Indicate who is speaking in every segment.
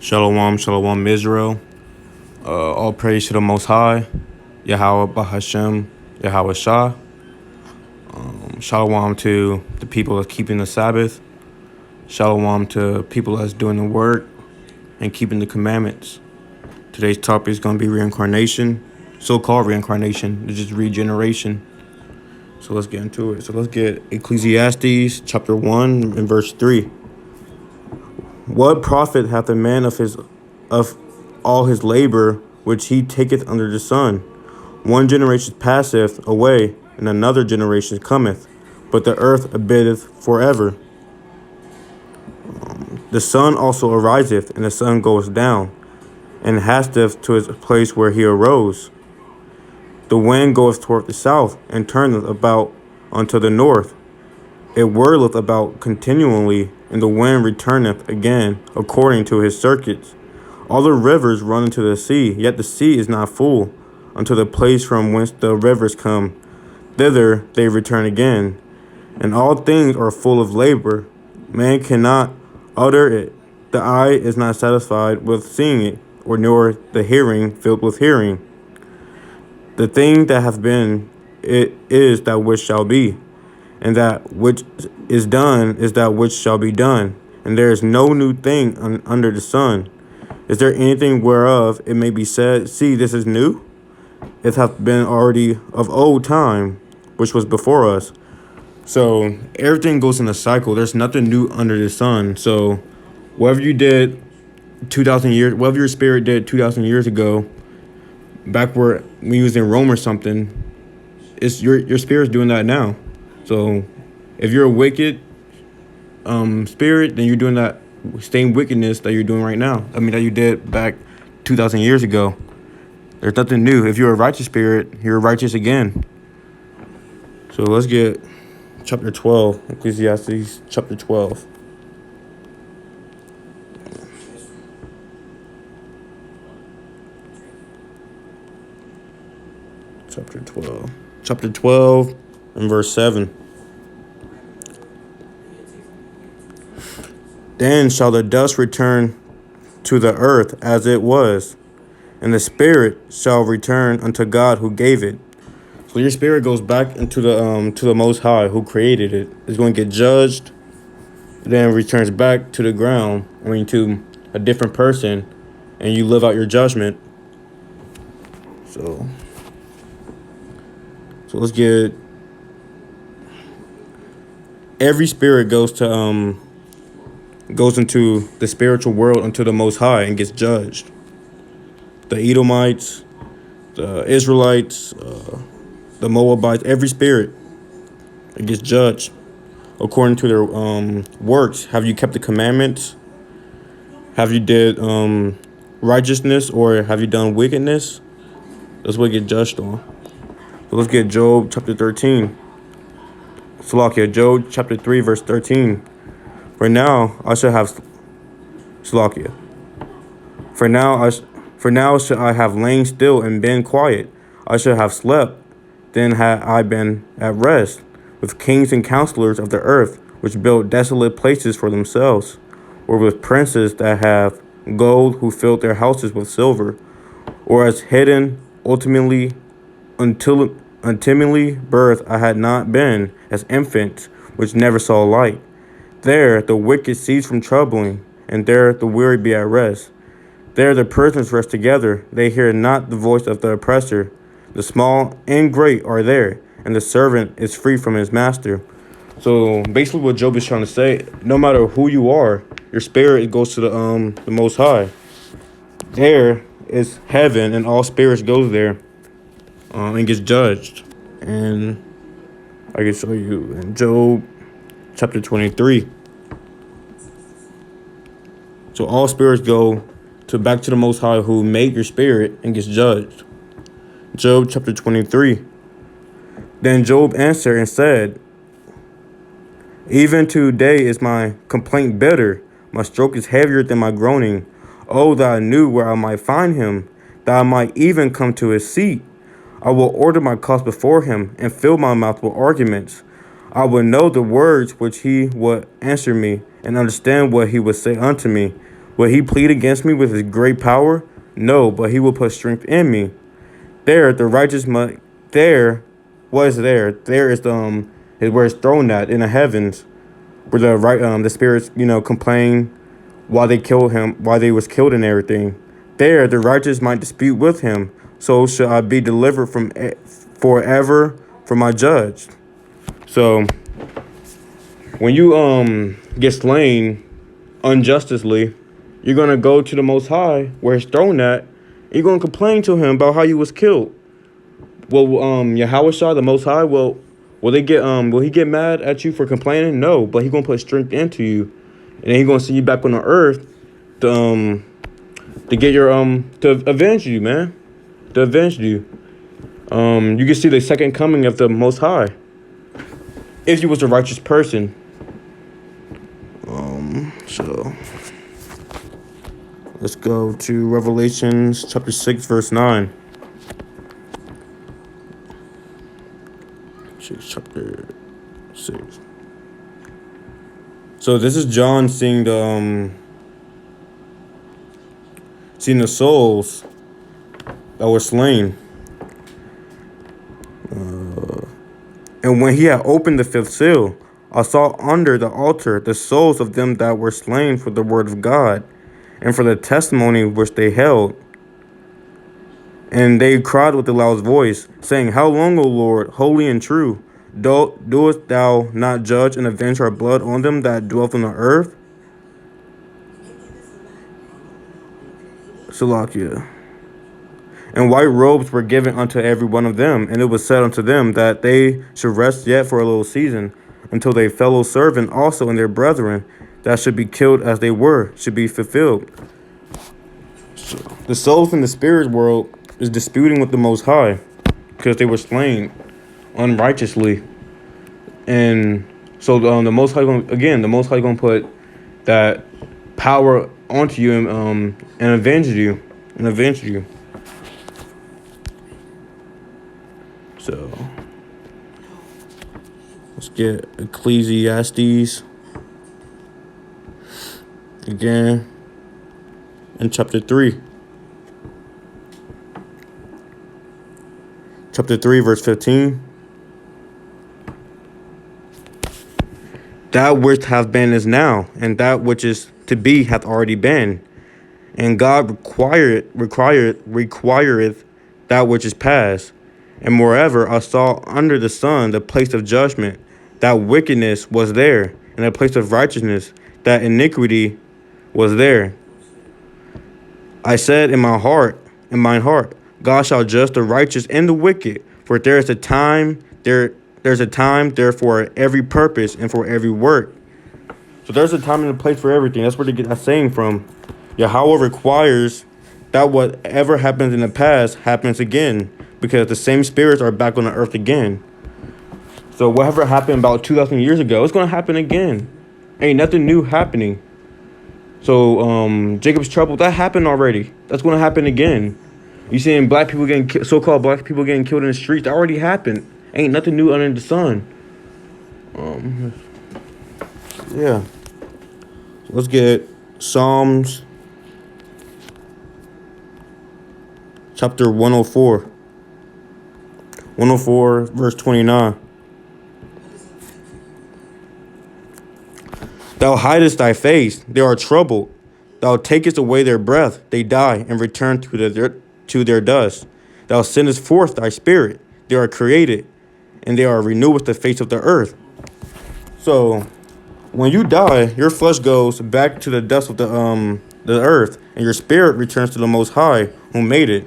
Speaker 1: Shalom, shalom, Israel. All praise to the Most High, Yahweh Bahashem, Yahweh Shah. Shalom to the people that's keeping the Sabbath. Shalom to people that's doing the work and keeping the commandments. Today's topic is going to be reincarnation, so-called reincarnation. It's just regeneration. So let's get into it. So let's get Ecclesiastes chapter 1 and verse 3. What profit hath a man of all his labor which he taketh under the sun? One generation passeth away, and another generation cometh, but the earth abideth forever. The sun also ariseth, and the sun goeth down, and hasteth to his place where he arose. The wind goeth toward the south, and turneth about unto the north. It whirleth about continually, and the wind returneth again according to his circuits. All the rivers run into the sea, yet the sea is not full, unto the place from whence the rivers come. Thither they return again. And all things are full of labor. Man cannot utter it. The eye is not satisfied with seeing it, or nor the hearing filled with hearing. The thing that hath been, it is that which shall be. And that which is done is that which shall be done. And there is no new thing under the sun. Is there anything whereof it may be said, see, this is new? It hath been already of old time, which was before us. So everything goes in a cycle. There's nothing new under the sun. So whatever you did 2,000 years, whatever your spirit did 2,000 years ago, back where when you was in Rome or something, it's your spirit's doing that now. So if you're a wicked spirit, then you're doing that same wickedness that you're doing right now. I mean, that you did back 2,000 years ago. There's nothing new. If you're a righteous spirit, you're righteous again. So let's get chapter 12, Ecclesiastes chapter 12. Chapter 12 and verse 7. Then shall the dust return to the earth as it was, and the spirit shall return unto God who gave it. So your spirit goes back into the Most High who created it. It's going to get judged, then returns back to the ground, to a different person, and you live out your judgment. So let's get, every spirit goes into the spiritual world unto the Most High and gets judged. The Edomites, the Israelites, the Moabites, every spirit, it gets judged according to their works. Have you kept the commandments? Have you did righteousness, or have you done wickedness? That's what you get judged on. So let's get Job chapter 13. Salakia, Job chapter 3, verse 13. For now shall I have lain still and been quiet. I should have slept, then had I been at rest, with kings and counselors of the earth, which built desolate places for themselves, or with princes that have gold, who filled their houses with silver, or as hidden untimely birth I had not been, as infants which never saw light. There the wicked cease from troubling, and there the weary be at rest. There the prisoners rest together, they hear not the voice of the oppressor. The small and great are there, and the servant is free from his master. So basically what Job is trying to say, no matter who you are, your spirit goes to the Most High. There is heaven, and all spirits goes there and gets judged. And I can show you in Job chapter 23. So all spirits go back to the Most High who made your spirit and gets judged. Job chapter 23. Then Job answered and said, even today is my complaint bitter. My stroke is heavier than my groaning. Oh, that I knew where I might find him, that I might even come to his seat. I will order my cause before him, and fill my mouth with arguments. I will know the words which he would answer me, and understand what he would say unto me. Will he plead against me with his great power? No, but he will put strength in me. There, the righteous might. There, what is there? There is is where it's thrown at in the heavens, where the spirits complain why they killed him, why they was killed and everything. There, the righteous might dispute with him. So shall I be delivered from forever from my judge. So when you get slain unjustly, you're gonna go to the Most High where it's thrown at. And you're gonna complain to him about how you was killed. Well, Yahweh the Most High, will he get mad at you for complaining? No, but he gonna put strength into you, and then he gonna see you back on the earth to get your to avenge you, man, to avenge you. You can see the second coming of the Most High if you was a righteous person. So let's go to Revelations chapter 6, verse 9. Chapter 6. So this is John seeing the souls that were slain. And when he had opened the fifth seal, I saw under the altar the souls of them that were slain for the word of God and for the testimony which they held. And they cried with a loud voice, saying, How long, O Lord, holy and true, doest thou not judge and avenge our blood on them that dwell on the earth? Salakia. And white robes were given unto every one of them, and it was said unto them that they should rest yet for a little season, until their fellow servant also and their brethren that should be killed as they were should be fulfilled. So the souls in the spirit world is disputing with the Most High because they were slain unrighteously, and so the Most High gonna put that power onto you and avenge you. So let's get Ecclesiastes again in chapter 3. Chapter 3, verse 15. That which hath been is now, and that which is to be hath already been. And God requireth that which is past. And moreover, I saw under the sun the place of judgment, that wickedness was there, and the place of righteousness, that iniquity was there. I said in mine heart, God shall judge the righteous and the wicked, for there's a time there for every purpose and for every work. So there's a time and a place for everything. That's where they get that saying from. Yahweh requires that whatever happens in the past happens again, because the same spirits are back on the earth again. So whatever happened about 2,000 years ago, it's going to happen again. Ain't nothing new happening. So Jacob's trouble, that happened already. That's going to happen again. You seeing black people so-called black people getting killed in the streets? That already happened. Ain't nothing new under the sun. Yeah. Let's get Psalms chapter 104. 104, verse 29. Thou hidest thy face, they are troubled. Thou takest away their breath, they die, and return to their dust. Thou sendest forth thy spirit, they are created, and they are renewed with the face of the earth. So, when you die, your flesh goes back to the dust of the earth, and your spirit returns to the Most High, who made it.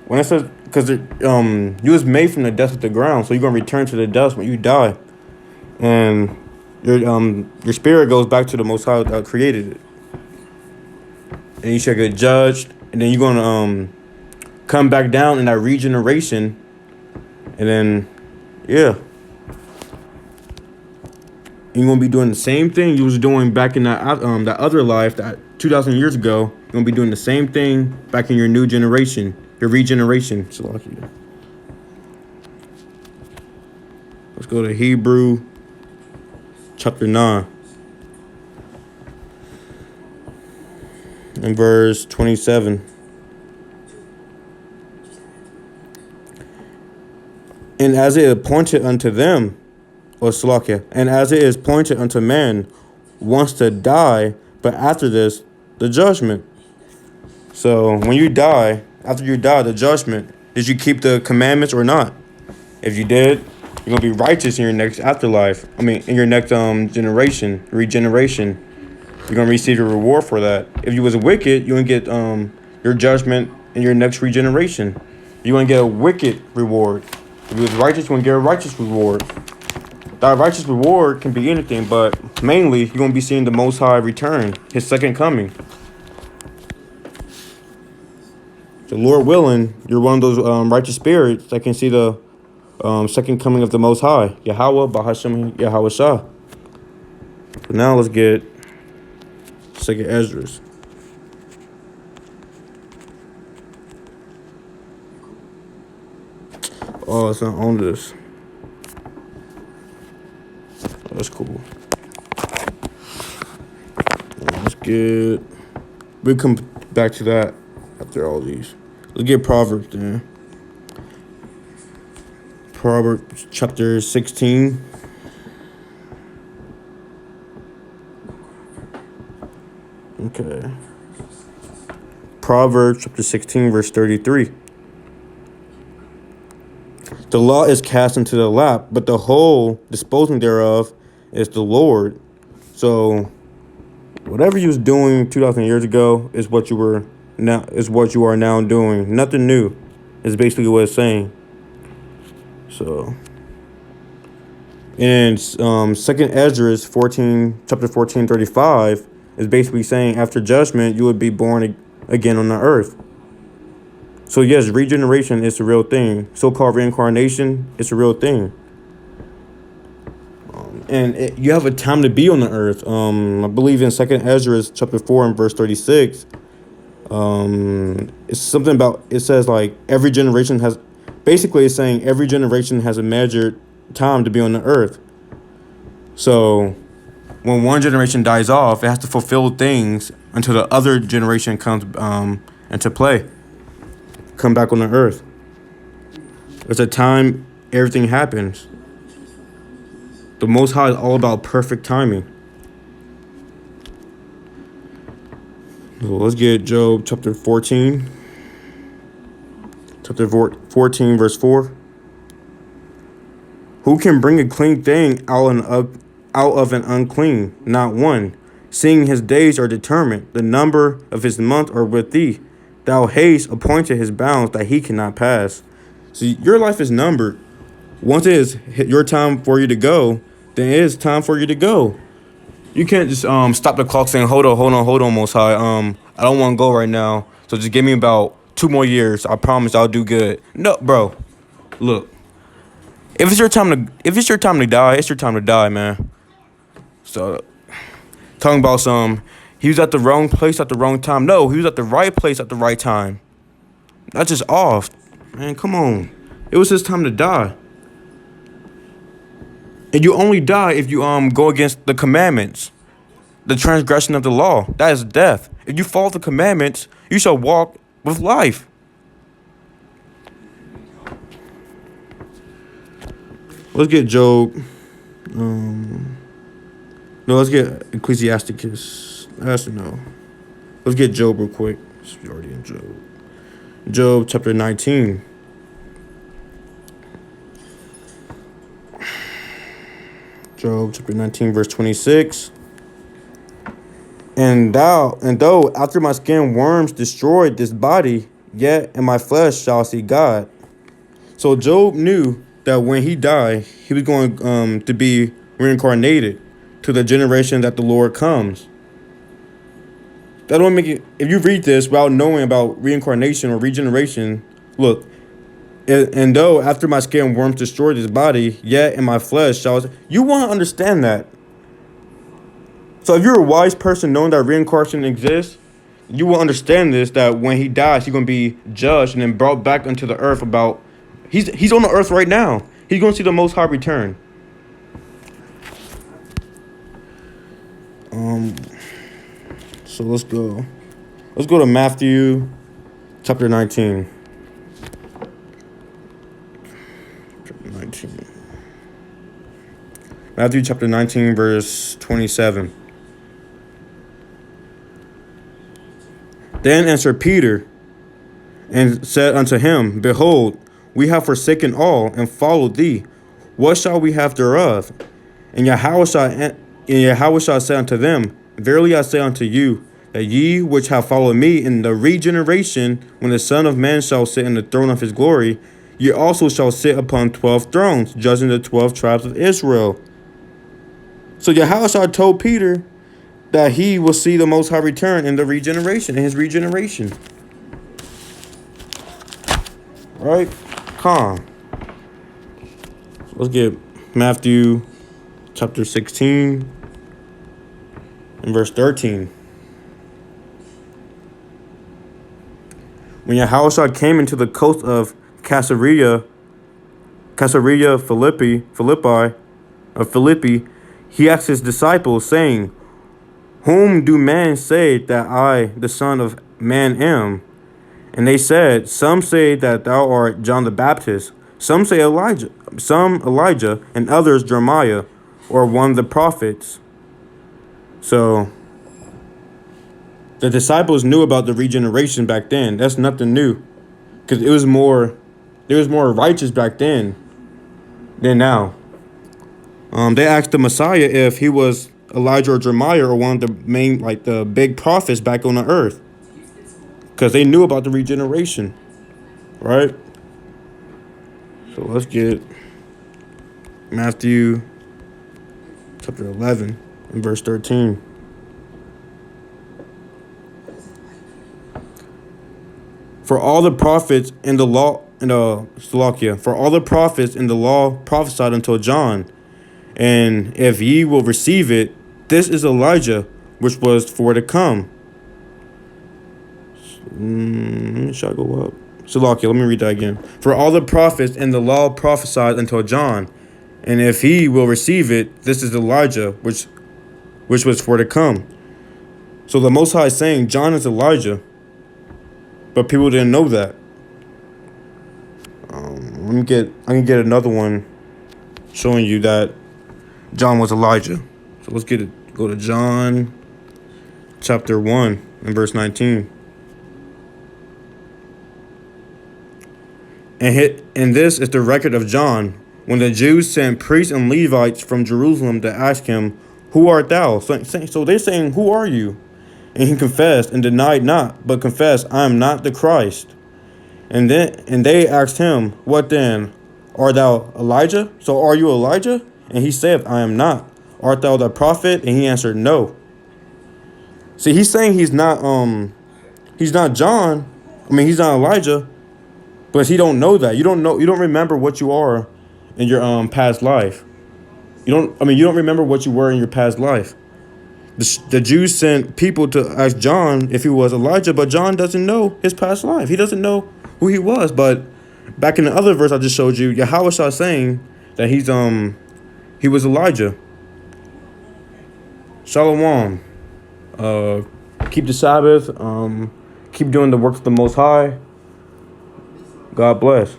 Speaker 1: When it says, because you was made from the dust of the ground, so you're gonna return to the dust when you die, and your spirit goes back to the Most High that created it, and you shall get judged, and then you're gonna come back down in that regeneration, and then yeah, you're gonna be doing the same thing you was doing back in that other life that 2,000 years ago. You're gonna be doing the same thing back in your new generation, your regeneration. Let's go to Hebrew chapter 9. in verse 27. And as it is appointed unto them, or Slakia, and as it is appointed unto man once to die, but after this, the judgment. So when you die, after you die, the judgment. Did you keep the commandments or not? If you did, you're gonna be righteous in your next afterlife. In your next generation, regeneration. You're gonna receive your reward for that. If you was wicked, you're gonna get your judgment in your next regeneration. You're gonna get a wicked reward. If you was righteous, you're gonna get a righteous reward. That righteous reward can be anything, but mainly you're gonna be seeing the Most High return, His second coming. So Lord willing, you're one of those righteous spirits that can see the second coming of the Most High, Yahweh, Bahashem, Yahweh Shah. So now let's get Second Esdras. Oh, it's not on this. That's cool. We'll come back to that after all these. Let's get Proverbs then. Proverbs chapter 16. Okay. Proverbs chapter 16, verse 33. The law is cast into the lap, but the whole disposing thereof is the Lord. So whatever you was doing 2,000 years ago is what you are now doing. Nothing new is basically what it's saying. So in Second Esdras chapter 14, 35 is basically saying after judgment you would be born again on the earth. So yes, regeneration is a real thing. So-called reincarnation is a real thing. You have a time to be on the earth. I believe in Second Esdras chapter 4 and verse 36. It's something about, it says like every generation has, basically it's saying every generation has a measured time to be on the earth. So when one generation dies off, it has to fulfill things until the other generation comes into play. Come back on the earth. There's a time everything happens. The Most High is all about perfect timing. So let's get Job chapter 14. Chapter 14, verse 4. Who can bring a clean thing out of an unclean? Not one. Seeing his days are determined, the number of his months are with thee. Thou hast appointed his bounds that he cannot pass. So your life is numbered. Once it is your time for you to go, then it is time for you to go. You can't just stop the clock saying, hold on, Most High. I don't want to go right now. So just give me about 2 more years. I promise I'll do good. No, bro. Look. If it's your time to die, it's your time to die, man. So talking about he was at the wrong place at the wrong time. No, he was at the right place at the right time. That's just off. Man, come on. It was his time to die. And you only die if you go against the commandments. The transgression of the law. That is death. If you follow the commandments, you shall walk with life. Let's get Job. No, let's get Ecclesiasticus. No. Let's get Job real quick. We're already in Job. Job chapter 19. Job chapter 19, verse 26. And though after my skin worms destroyed this body, yet in my flesh shall see God. So Job knew that when he died, he was going to be reincarnated to the generation that the Lord comes. That don't make it. If you read this without knowing about reincarnation or regeneration, look. And though after my skin worms destroyed his body, yet in my flesh shall. You want to understand that. So if you're a wise person knowing that reincarnation exists, you will understand this, that when he dies, he's going to be judged and then brought back into the earth about. He's on the earth right now. He's going to see the Most High return. So let's go. Let's go to Matthew chapter 19. Chapter 19. Matthew chapter 19, verse 27. Then answered Peter and said unto him, Behold, we have forsaken all and followed thee. What shall we have thereof? And Yahushua said unto them, Verily I say unto you, that ye which have followed me in the regeneration, when the Son of Man shall sit in the throne of his glory, ye also shall sit upon 12 thrones, judging the 12 tribes of Israel. So Yahushua told Peter that he will see the Most High return in the regeneration, in his regeneration. Right? Calm. So let's get Matthew chapter 16 and verse 13. When Yahushua came into the coast of Caesarea Philippi, he asked his disciples, saying, Whom do men say that I, the Son of Man, am? And they said, Some say that thou art John the Baptist, some Elijah, and others Jeremiah, or one of the prophets. So the disciples knew about the regeneration back then. That's nothing new, because there was more righteous back then than now. They asked the Messiah if he was Elijah or Jeremiah or one of the main, the big prophets back on the earth, because they knew about the regeneration, right? So let's get Matthew chapter 11 and verse 13. For all the prophets in the law, prophesied until John. And if ye will receive it, this is Elijah, which was for to come. Should I go up? Salakia, let me read that again. For all the prophets in the law prophesied until John. And if he will receive it, this is Elijah, which was for to come. So the Most High is saying John is Elijah, but people didn't know that. I can get another one showing you that John was Elijah. So let's go to John chapter 1 and verse 19. And this is the record of John, when the Jews sent priests and Levites from Jerusalem to ask him, Who art thou? So they're saying, Who are you? And he confessed and denied not, but confessed, I am not the Christ. And they asked him, What then? Art thou Elijah? So are you Elijah? And he said, I am not. Art thou the prophet? And he answered, No. See, he's saying he's not John. He's not Elijah, but he don't know that. You don't remember what you are in your past life. You don't remember what you were in your past life. The Jews sent people to ask John if he was Elijah, but John doesn't know his past life. He doesn't know who he was. But back in the other verse I just showed you, Yahushua saying that he was Elijah. Shalom. Keep the Sabbath. Keep doing the works of the Most High. God bless.